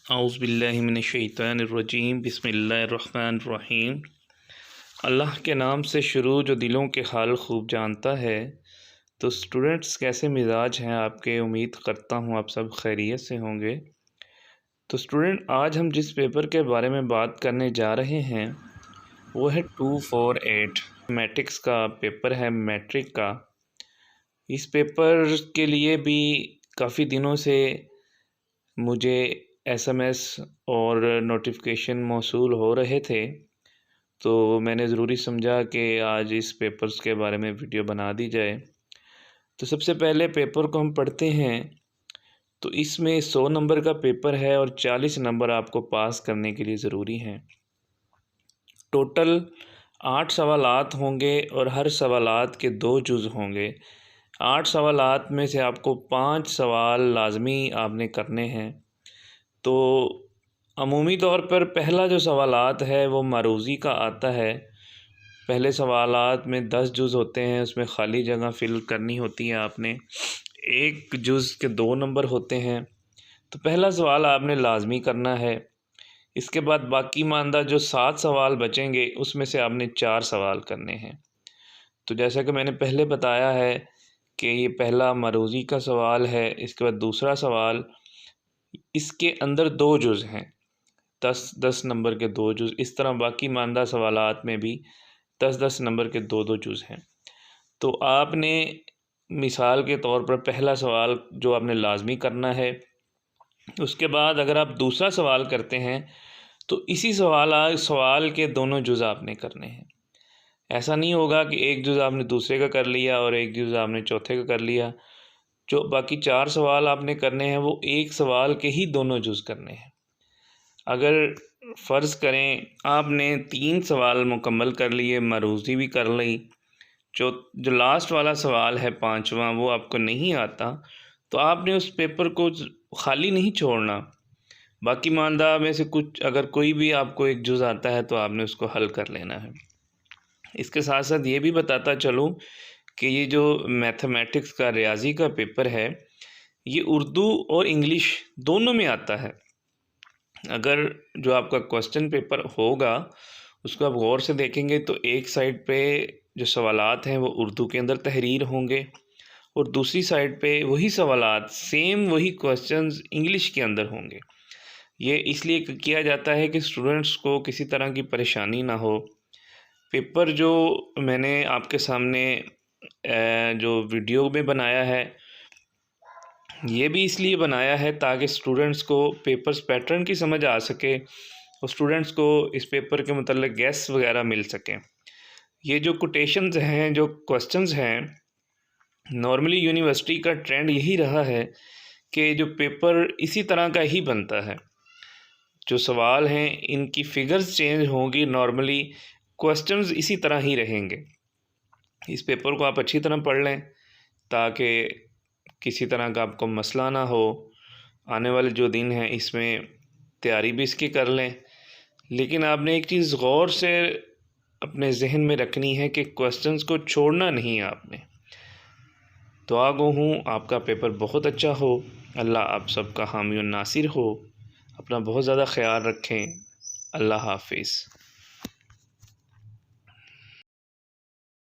औज़ुबिल्लाहिमिनश्शैतानिर्रजीम बिस्मिल्लाहिर्रहमानिर्रहीम। अल्लाह के नाम से शुरू जो दिलों के हाल खूब जानता है। तो स्टूडेंट्स, कैसे मिजाज हैं आपके? उम्मीद करता हूँ आप सब खैरियत से होंगे। तो स्टूडेंट, आज हम जिस पेपर के बारे में बात करने जा रहे हैं वो है 248 मैट्रिक्स का पेपर है, मैट्रिक का। इस पेपर के लिए भी काफ़ी दिनों से मुझे एसएमएस और नोटिफिकेशन मौसूल हो रहे थे, तो मैंने ज़रूरी समझा कि आज इस पेपर्स के बारे में वीडियो बना दी जाए। तो सबसे पहले पेपर को हम पढ़ते हैं। तो इसमें 100 नंबर का पेपर है और 40 नंबर आपको पास करने के लिए ज़रूरी हैं। टोटल 8 सवालात होंगे और हर सवालात के 2 जुज़ होंगे। 8 सवालात में से आपको 5 सवाल लाजमी आपने करने हैं। तो अमूमी तौर पर पहला जो सवालात है वो मरूज़ी का आता है। पहले सवालात में 10 जुज़ होते हैं, उसमें ख़ाली जगह फ़िल करनी होती है आपने। एक जुज़ के 2 नंबर होते हैं। तो पहला सवाल आपने लाजमी करना है। इसके बाद बाकी मानदा जो 7 सवाल बचेंगे उसमें से आपने 4 सवाल करने हैं। तो जैसा कि मैंने पहले बताया है कि ये पहला मरूज़ी का सवाल है। इसके बाद दूसरा सवाल, इसके अंदर 2 जुज़ हैं, 10-10 नंबर के 2 जुज़। इस तरह बाकी मानदा सवालात में भी 10-10 नंबर के 2-2 जुज़ हैं। तो आपने मिसाल के तौर पर पहला सवाल जो आपने लाजमी करना है, उसके बाद अगर आप दूसरा सवाल करते हैं तो इसी सवाल के दोनों जुज़ आपने करने हैं। ऐसा नहीं होगा कि एक जुज़ आपने दूसरे का कर लिया और एक जुज़ आपने चौथे का कर लिया। जो बाकी 4 सवाल आपने करने हैं वो एक सवाल के ही दोनों जुज़ करने हैं। अगर फ़र्ज़ करें आपने 3 सवाल मुकम्मल कर लिए, मरूज़ी भी कर ली, जो लास्ट वाला सवाल है 5वां वो आपको नहीं आता, तो आपने उस पेपर को ख़ाली नहीं छोड़ना। बाकी मानदा में से कुछ अगर कोई भी आपको एक जुज़ आता है तो आपने उसको हल कर लेना है। इसके साथ साथ ये भी बताता चलूँ कि ये जो मैथमेटिक्स का रियाज़ी का पेपर है ये उर्दू और इंग्लिश दोनों में आता है। अगर जो आपका क्वेश्चन पेपर होगा उसको आप गौर से देखेंगे तो एक साइड पे जो सवालात हैं वो उर्दू के अंदर तहरीर होंगे और दूसरी साइड पे वही सवालात, सेम वही क्वेश्चंस इंग्लिश के अंदर होंगे। ये इसलिए किया जाता है कि स्टूडेंट्स को किसी तरह की परेशानी ना हो। पेपर जो मैंने आपके सामने जो वीडियो में बनाया है ये भी इसलिए बनाया है ताकि स्टूडेंट्स को पेपर्स पैटर्न की समझ आ सके और स्टूडेंट्स को इस पेपर के मतलब गैस वगैरह मिल सकें। ये जो कोटेशंस हैं, जो क्वेश्चंस हैं, नॉर्मली यूनिवर्सिटी का ट्रेंड यही रहा है कि जो पेपर इसी तरह का ही बनता है। जो सवाल हैं इनकी फ़िगर्स चेंज होंगी, नॉर्मली क्वेश्चंस इसी तरह ही रहेंगे। इस पेपर को आप अच्छी तरह पढ़ लें ताकि किसी तरह का आपको मसला ना हो। आने वाले जो दिन हैं इसमें तैयारी भी इसकी कर लें, लेकिन आपने एक चीज़ गौर से अपने जहन में रखनी है कि क्वेश्चंस को छोड़ना नहीं है आपने। दुआ गो हूँ आपका पेपर बहुत अच्छा हो। अल्लाह आप सबका हामी और नासिर हो। अपना बहुत ज़्यादा ख्याल रखें। अल्लाह हाफिज़।